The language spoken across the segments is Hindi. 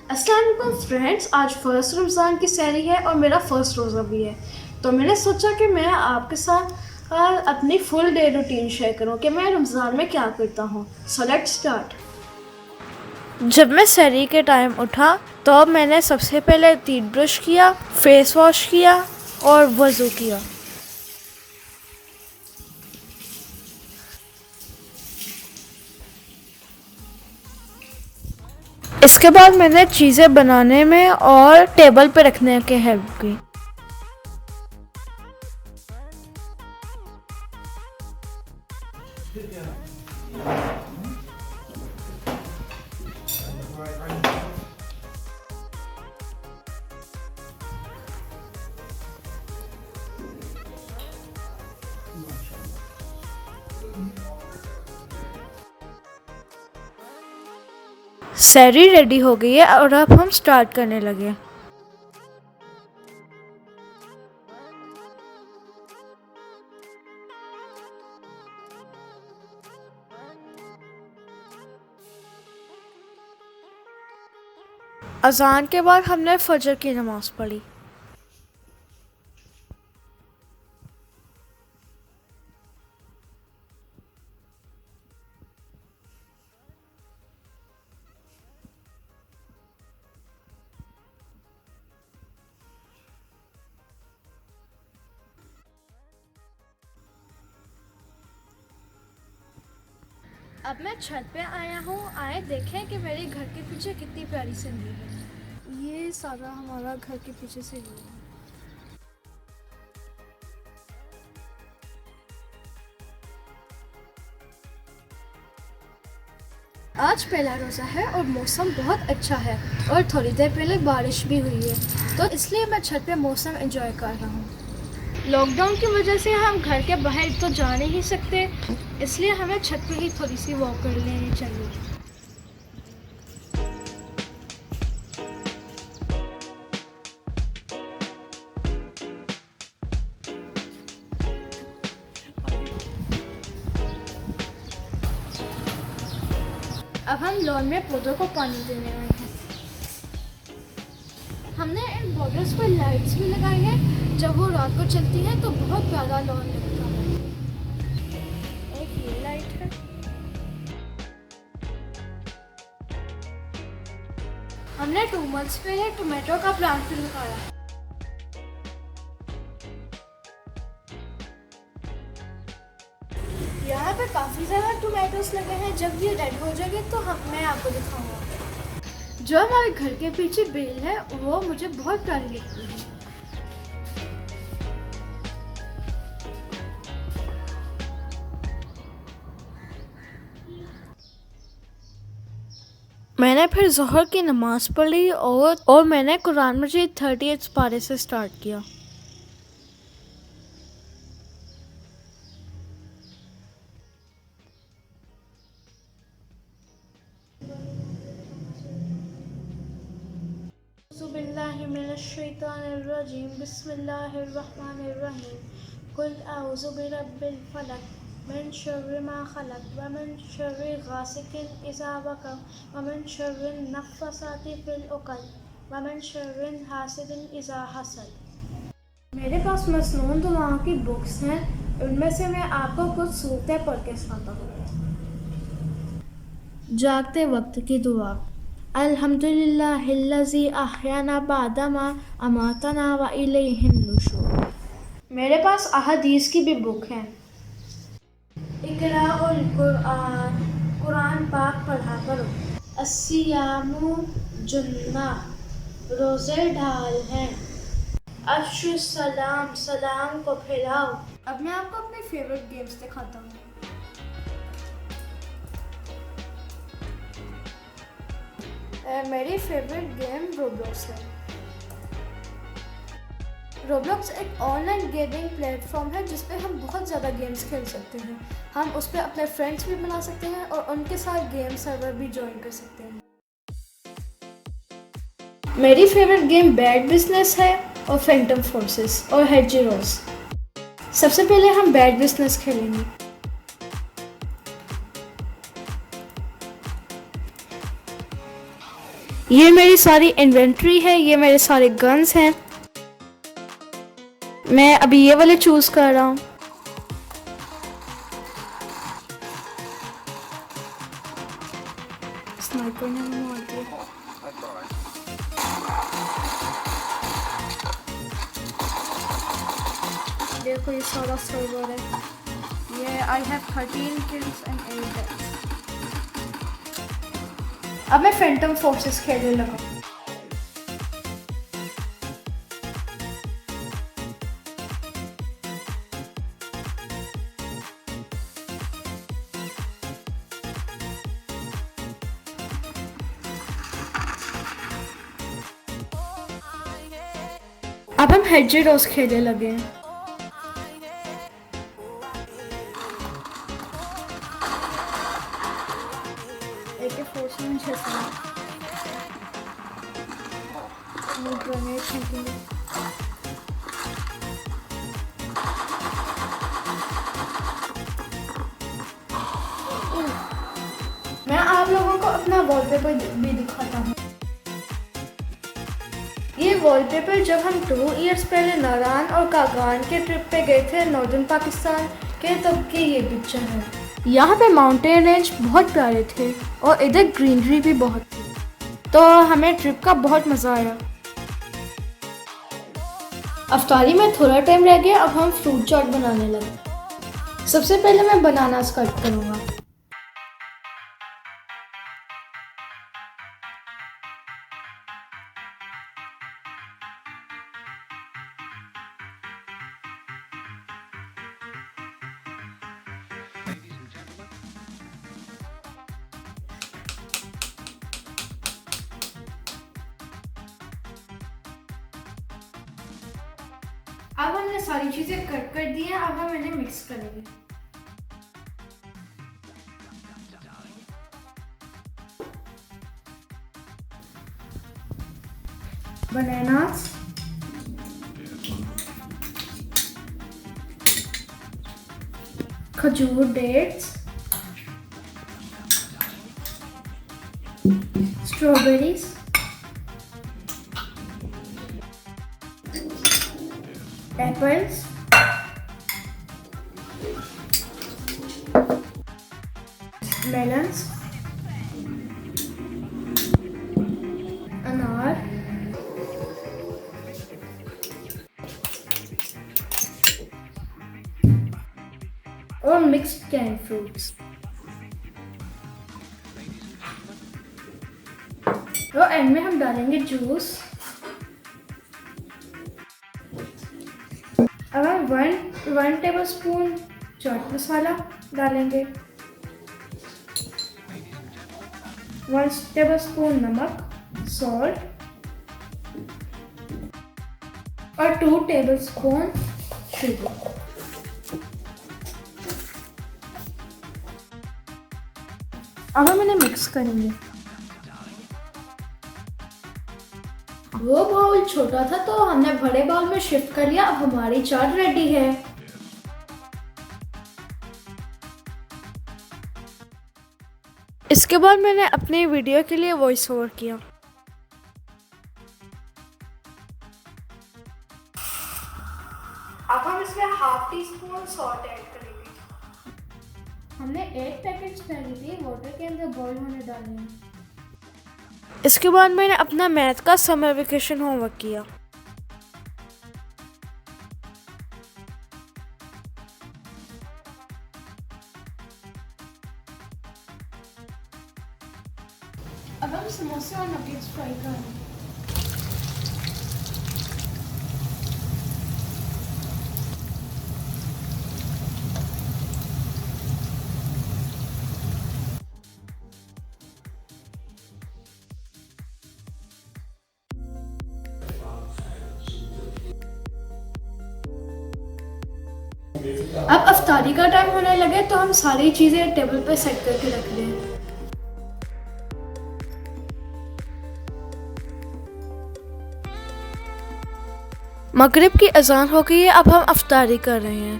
अस्सलाम वालेकुम फ्रेंड्स, आज फ़र्स्ट रमज़ान की सहरी है और मेरा फ़र्स्ट रोज़ा भी है। तो मैंने सोचा कि मैं आपके साथ अपनी फुल डे रूटीन शेयर करूं कि मैं रमज़ान में क्या करता हूं। So let's start. जब मैं सहरी के टाइम उठा तो मैंने सबसे पहले टीथ ब्रश किया, फेस वॉश किया और वज़ू किया। इसके बाद मैंने चीज़ें बनाने में और टेबल पे रखने की हेल्प की। सहरी रेडी हो गई है और अब हम स्टार्ट करने लगे। अज़ान के बाद हमने फजर की नमाज पढ़ी। अब मैं छत पे आया हूँ। आए देखें कि मेरे घर के पीछे कितनी प्यारी सी व्यू है। ये सारा हमारा घर के पीछे से व्यू है। आज पहला रोज़ा है और मौसम बहुत अच्छा है और थोड़ी देर पहले बारिश भी हुई है, तो इसलिए मैं छत पे मौसम एंजॉय कर रहा हूँ। लॉकडाउन की वजह से हम घर के बाहर तो जा नहीं सकते, इसलिए हमें छत पे ही थोड़ी सी वॉक कर लेनी चाहिए। अब हम लॉन में पौधों को पानी देने आए हैं। हमने इन बॉर्डर्स पर लाइट्स भी लगाई हैं। जब वो रात को चलती हैं तो बहुत प्यारा लॉन लगता है। एक ये लाइट है। हमने 2 मंथ्स पहले टोमेटो का प्लांट भी लगाया। यहाँ पे काफ़ी ज़्यादा टोमेटोस लगे हैं। जब ये रेड हो जाएंगे तो मैं आपको दिखाऊंगा। जो हमारे घर के पीछे बेल है वो मुझे बहुत प्यारी लगती है। मैंने फिर ज़ोहर की नमाज़ पढ़ी और मैंने कुरान मजीद 38 पारे से स्टार्ट किया। बिस्मिल्लाहिर्रहमानिर्रहीम। कुल औज़ु बिरब्बिल फलक मिन शर्रि मा खलक व मिन शर्रि गासिकिन इज़ा वक़ब व मिन शर्रिन नफ़्फ़ासाति फ़िल उक़द व मिन शर्रि हासिदिन इज़ा हसद। मेरे पास मसनून दुआओं की बुक्स हैं। उनमें से मैं आपको कुछ सूरतें पढ़ के सुनाता हूँ। जागते वक्त की दुआ। अल्हम्दुलिल्लाहिल्लज़ी अहयाना बादमा अमातना व इलैहिन नुशूर। मेरे पास अहादीस की भी बुक है। इक़राउल कुरान, कुरान पाक पढ़ा करो। अस्सियामु जुन्ना, रोज़े ढाल हैं। अफ्शु सलाम, सलाम को फैलाओ। अब मैं आपको अपने फेवरेट गेम्स दिखाता हूँ। मेरी फेवरेट गेम रोब्लॉक्स है। रोब्लॉक्स एक ऑनलाइन गेमिंग प्लेटफॉर्म है जिस पे हम बहुत ज़्यादा गेम्स खेल सकते हैं। हम उस पर अपने फ्रेंड्स भी बना सकते हैं और उनके साथ गेम सर्वर भी ज्वाइन कर सकते हैं। मेरी फेवरेट गेम बैड बिजनेस है और फैंटम फोर्सेस और हेड जीरोस। सबसे पहले हम बैड बिजनेस खेलेंगे। ये मेरी सारी इन्वेंट्री है, ये मेरे सारे गन्स हैं। मैं अभी ये वाले चूज कर रहा हूँ। स्नाइपर ने मुझे मार दिया। देखो ये सारा सर्वर है। ये I have 13 kills and 8 deaths. अब मैं फैंटम फोर्सेस खेलने लगा। अब हम हेडजेरोस खेलने लगे हैं। AK-47 ग्रेनेड फेंकेंगे। मैं आप लोगों को अपना वॉलपेपर भी दिखाता हूँ। ये वॉलपेपर जब हम 2 इयर्स पहले नारान और कागान के ट्रिप पे गए थे नॉर्दर्न पाकिस्तान के, तब की ये पिक्चर है। यहाँ पे माउंटेन रेंज बहुत प्यारे थे और इधर ग्रीनरी भी बहुत थी, तो हमें ट्रिप का बहुत मज़ा आया। अफ्तारी में थोड़ा टाइम रह गया, अब हम फ्रूट चाट बनाने लगे। सबसे पहले मैं बनानास कट करूँगा। अब हमने सारी चीजें कट कर दी हैं, अब हम इन्हें मिक्स करेंगे। बनानास, खजूर डेट्स, स्ट्रॉबेरीज, एप्पल्स, मेलन्स, अनार, और मिक्स्ड कैन फ्रूट्स। और एंड में हम डालेंगे जूस। अब हम one table spoon chaat masala डालेंगे, 1 टेबल स्पून नमक सॉल्ट और 2 टेबल स्पून शुगर। अब हम इन्हें मिक्स करेंगे। वो बाउल छोटा था तो हमने बड़े बाउल में शिफ्ट कर लिया। अब हमारी चाट रेडी है। इसके बाद मैंने अपने वीडियो के लिए वॉइस ओवर किया। अब हम इसमें ½ टीस्पून सॉल्ट ऐड करेंगे। हमने 8 पैकेट्स मैगी थी वाटर के अंदर बॉईल होने डाले हैं। इसके बाद मैंने अपना मैथ का समर वेकेशन होमवर्क किया। अब हम समोसे और नगेट्स फ्राई करेंगे। अब अफ्तारी का टाइम होने लगे तो हम सारी चीजें टेबल पे सेट करके रख दें। मगरिब की अजान हो गई है, अब हम अफ्तारी कर रहे हैं।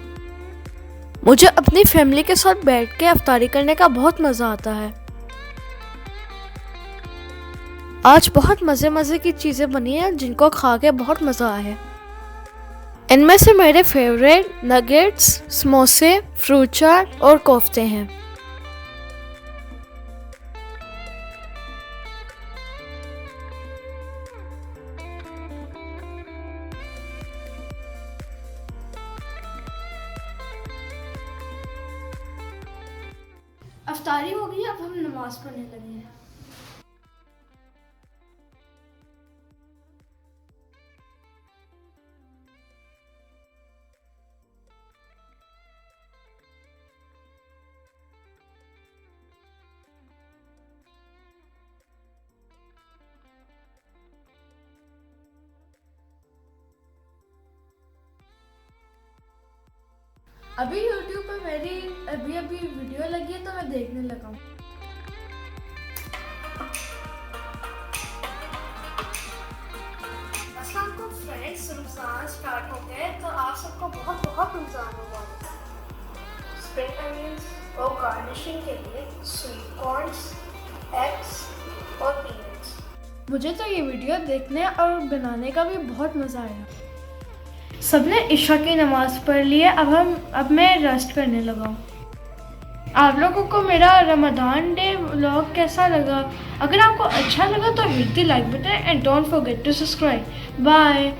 मुझे अपनी फैमिली के साथ बैठ के अफ्तारी करने का बहुत मज़ा आता है। आज बहुत मज़े की चीज़ें बनी हैं जिनको खा के बहुत मज़ा आया है। इनमें से मेरे फेवरेट नगेट्स, समोसे, फ्रूट चाट और कोफ्ते हैं। अफ्तारी हो गई, अब हम नमाज पढ़ने लगे हैं। अभी YouTube पे मेरी अभी वीडियो लगी है तो मैं देखने लगा हूँ। अस्सलाम वालेकुम फ्रेंड्स, रमज़ान स्टार्ट हो गए तो आप सबको बहुत बहुत रमज़ान मुबारक। स्प्रिंग अनियंस और गार्निशिंग के लिए स्वीट कॉर्न्स, एग्स और पीनट्स। मुझे तो ये वीडियो देखने और बनाने का भी बहुत मज़ा आया। सबने इशा की नमाज़ पढ़ ली है, अब मैं रेस्ट करने लगा हूँ। आप लोगों को मेरा रमज़ान डे व्लॉग कैसा लगा? अगर आपको अच्छा लगा तो hit the like button and don't forget to subscribe. Bye.